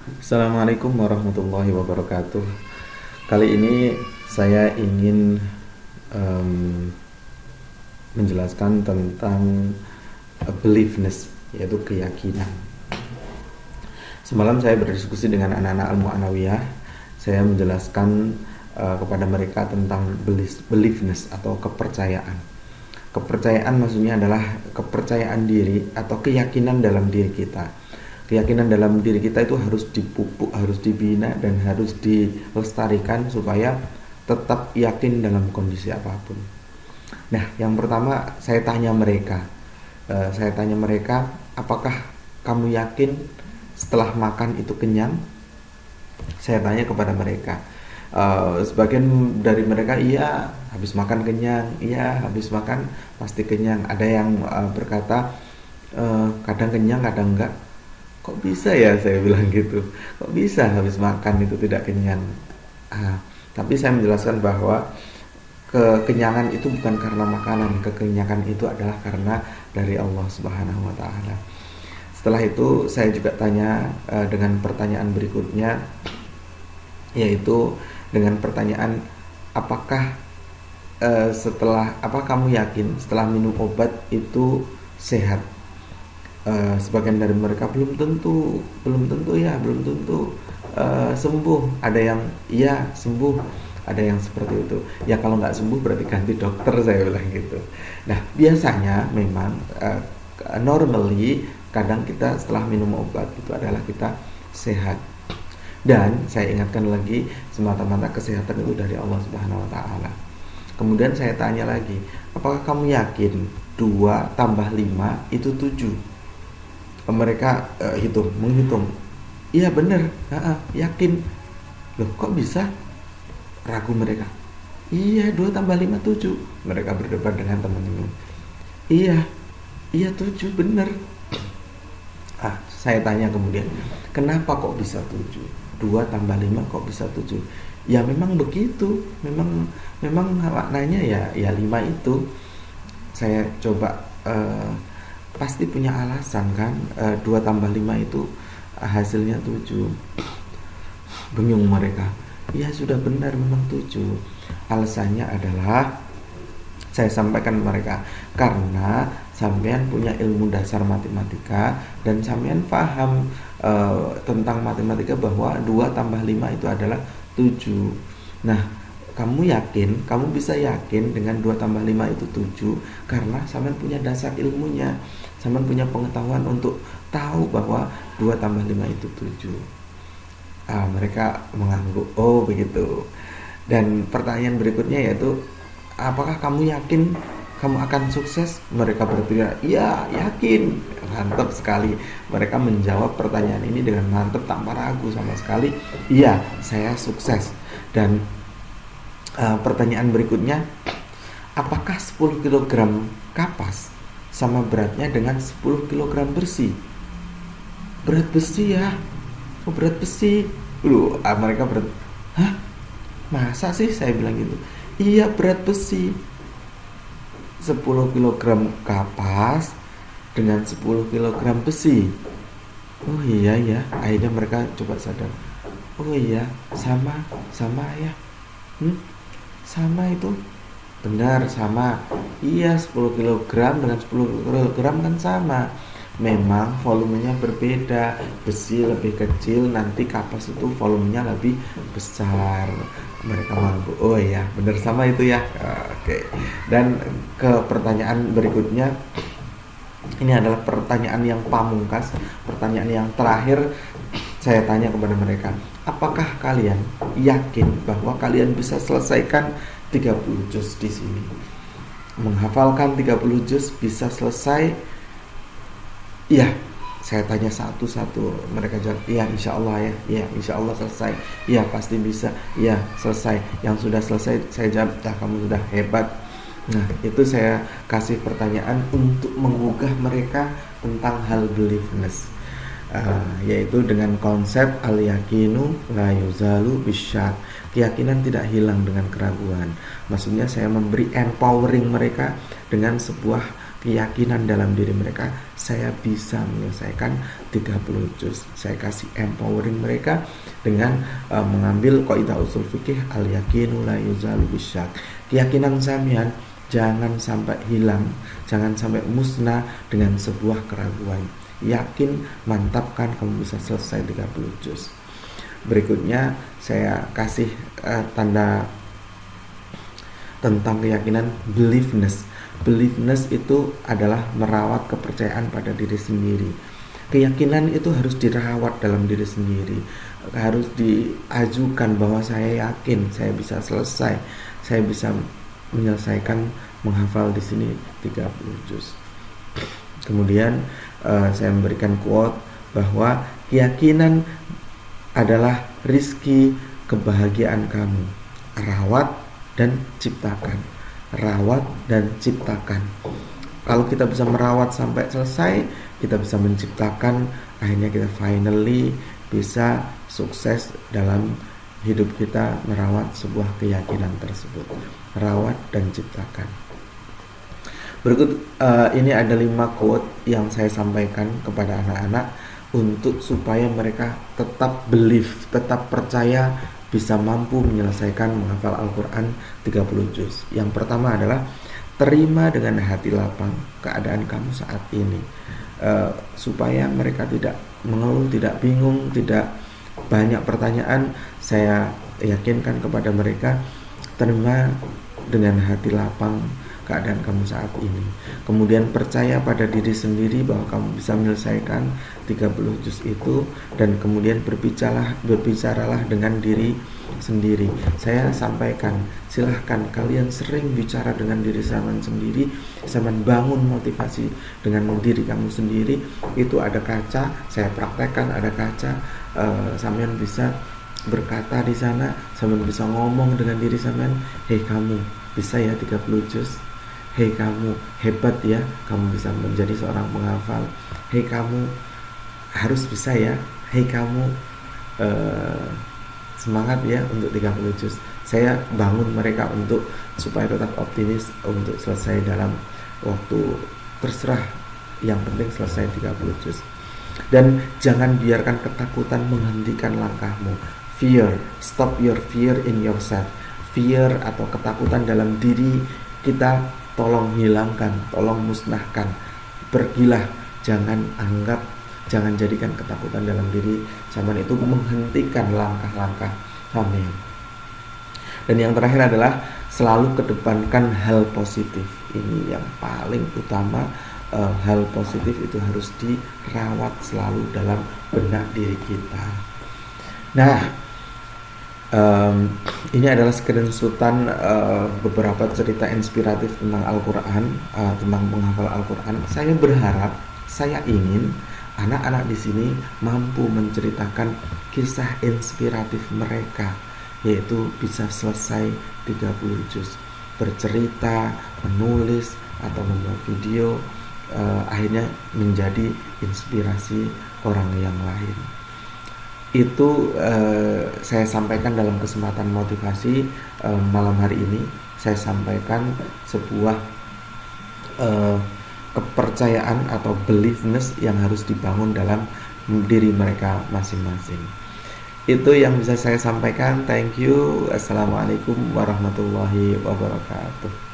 Assalamualaikum warahmatullahi wabarakatuh. Kali ini saya ingin em, menjelaskan tentang beliefness, yaitu keyakinan. Semalam saya berdiskusi dengan anak-anak Al-Mu'anawiyah. Saya menjelaskan kepada mereka tentang beliefness atau kepercayaan. Kepercayaan maksudnya adalah kepercayaan diri atau keyakinan dalam diri kita. Keyakinan dalam diri kita itu harus dipupuk, harus dibina, dan harus dilestarikan supaya tetap yakin dalam kondisi apapun. Nah, yang pertama saya tanya mereka, apakah kamu yakin setelah makan itu kenyang? Saya tanya kepada mereka. Sebagian dari mereka iya, habis makan kenyang, iya, habis makan pasti kenyang. Ada yang berkata kadang kenyang, kadang enggak. Kok bisa ya, saya bilang gitu, kok bisa habis makan itu tidak kenyang. Tapi saya menjelaskan bahwa kekenyangan itu bukan karena makanan, kekenyangan itu adalah karena dari Allah Subhanahu wa taala. Setelah itu saya juga tanya dengan pertanyaan berikutnya, yaitu dengan pertanyaan, apakah apa kamu yakin setelah minum obat itu sehat? Sebagian dari mereka belum tentu ya, belum tentu sembuh. Ada yang iya sembuh, ada yang seperti itu. Ya kalau nggak sembuh berarti ganti dokter, saya bilang gitu. Nah, biasanya memang normally kadang kita setelah minum obat itu adalah kita sehat. Dan saya ingatkan lagi, semata-mata kesehatan itu dari Allah Subhanahu wa taala. Kemudian saya tanya lagi, apakah kamu yakin 2 tambah 5 itu 7? Mereka menghitung. Iya benar, yakin. Loh kok bisa? Ragu mereka. Iya, 2 tambah 5 7. Mereka berdebat dengan teman-teman. Iya, iya 7 benar. Saya tanya kemudian, kenapa kok bisa 7? 2 tambah 5 kok bisa 7? Ya memang begitu. Memang maknanya ya 5 itu. Saya coba pasti punya alasan kan. 2 tambah 5 itu hasilnya 7. Bingung mereka. Ya sudah benar, memang 7. Alasannya adalah, saya sampaikan mereka, karena sampean punya ilmu dasar matematika dan sampean paham tentang matematika bahwa 2 tambah 5 itu adalah 7. Nah, kamu bisa yakin dengan 2 tambah 5 itu 7 karena sampean punya dasar ilmunya. Sampean punya pengetahuan untuk tahu bahwa 2 tambah 5 itu 7. Mereka mengangguk, oh begitu. Dan pertanyaan berikutnya yaitu, apakah kamu yakin kamu akan sukses? Mereka berteriak, iya yakin. Mantap sekali. Mereka menjawab pertanyaan ini dengan mantap tanpa ragu sama sekali. Iya, saya sukses. Dan pertanyaan berikutnya, apakah 10 kg kapas sama beratnya dengan 10 kg besi? Berat besi ya. Oh berat besi. Mereka hah? Masa sih, saya bilang gitu. Iya berat besi. 10 kg kapas dengan 10 kg besi. Oh iya ya, akhirnya mereka coba sadar. Oh iya, sama ya. Sama itu. Benar, sama. Iya, 10 kg dengan 10 kg kan sama. Memang volumenya berbeda. Besi lebih kecil, nanti kapas itu volumenya lebih besar. Mereka mampu. Oh iya, benar sama itu ya. Oke. Dan ke pertanyaan berikutnya, ini adalah pertanyaan yang pamungkas, pertanyaan yang terakhir. Saya tanya kepada mereka, apakah kalian yakin bahwa kalian bisa selesaikan 30 juz di sini? Menghafalkan 30 juz bisa selesai? Iya. Saya tanya satu-satu, mereka jawab, iya insya Allah ya, iya insya Allah selesai, iya pasti bisa, iya selesai. Yang sudah selesai saya jawab, kamu sudah hebat. Nah, itu saya kasih pertanyaan untuk menggugah mereka tentang hal beliefness, yaitu dengan konsep al-yakinu la yuzalu bisyak. Keyakinan tidak hilang dengan keraguan. Maksudnya saya memberi empowering mereka dengan sebuah keyakinan dalam diri mereka, saya bisa menyelesaikan 30 juz. Saya kasih empowering mereka dengan mengambil kaidah usul fikih al-yaqinu la yuzalu bisyak. Keyakinan sampean jangan sampai hilang, jangan sampai musnah dengan sebuah keraguan. Yakin, mantapkan kamu bisa selesai 30 juz. Berikutnya saya kasih tanda tentang keyakinan beliefness. Beliefness itu adalah merawat kepercayaan pada diri sendiri. Keyakinan itu harus dirawat dalam diri sendiri, harus diajukan bahwa saya yakin saya bisa selesai, saya bisa menyelesaikan menghafal di sini 30 juz. Kemudian saya memberikan quote bahwa keyakinan adalah rizki kebahagiaan kamu. Rawat dan ciptakan. Rawat dan ciptakan. Kalau kita bisa merawat sampai selesai, kita bisa menciptakan, akhirnya kita finally bisa sukses dalam hidup kita merawat sebuah keyakinan tersebut. Rawat dan ciptakan. Berikut ini ada 5 quote yang saya sampaikan kepada anak-anak untuk supaya mereka tetap believe, tetap percaya bisa mampu menyelesaikan menghafal Al-Quran 30 juz. Yang pertama adalah terima dengan hati lapang keadaan kamu saat ini, supaya mereka tidak mengeluh, tidak bingung, tidak banyak pertanyaan. Saya yakinkan kepada mereka, terima dengan hati lapang keadaan kamu saat ini. Kemudian percaya pada diri sendiri bahwa kamu bisa menyelesaikan 30 juz itu, dan kemudian berbicaralah dengan diri sendiri. Saya sampaikan, silahkan kalian sering bicara dengan diri zaman sendiri, zaman bangun motivasi dengan diri kamu sendiri. Itu ada kaca, saya praktekkan ada kaca, sampean bisa berkata di sana, sampean bisa ngomong dengan diri sampean, hei kamu bisa ya 30 juz, hei kamu hebat ya, kamu bisa menjadi seorang penghafal, hei kamu harus bisa ya, hei kamu semangat ya untuk 30 juz. Saya bangun mereka untuk supaya tetap optimis untuk selesai dalam waktu terserah, yang penting selesai 30 juz. Dan jangan biarkan ketakutan menghentikan langkahmu. Fear, stop your fear in yourself. Fear atau ketakutan dalam diri kita tolong hilangkan, tolong musnahkan. Pergilah, jangan jadikan ketakutan dalam diri zaman itu menghentikan langkah-langkah kami. Dan yang terakhir adalah selalu kedepankan hal positif. Ini yang paling utama, hal positif itu harus dirawat selalu dalam benak diri kita. Nah, ini adalah screenshotan beberapa cerita inspiratif tentang Al-Quran, tentang menghafal Al-Quran. Saya berharap, saya ingin anak-anak di sini mampu menceritakan kisah inspiratif mereka, yaitu bisa selesai 30 juz, bercerita, menulis, atau membuat video, akhirnya menjadi inspirasi orang yang lain. Itu saya sampaikan dalam kesempatan motivasi malam hari ini. Saya sampaikan sebuah kepercayaan atau beliefness yang harus dibangun dalam diri mereka masing-masing. Itu yang bisa saya sampaikan. Thank you. Assalamualaikum warahmatullahi wabarakatuh.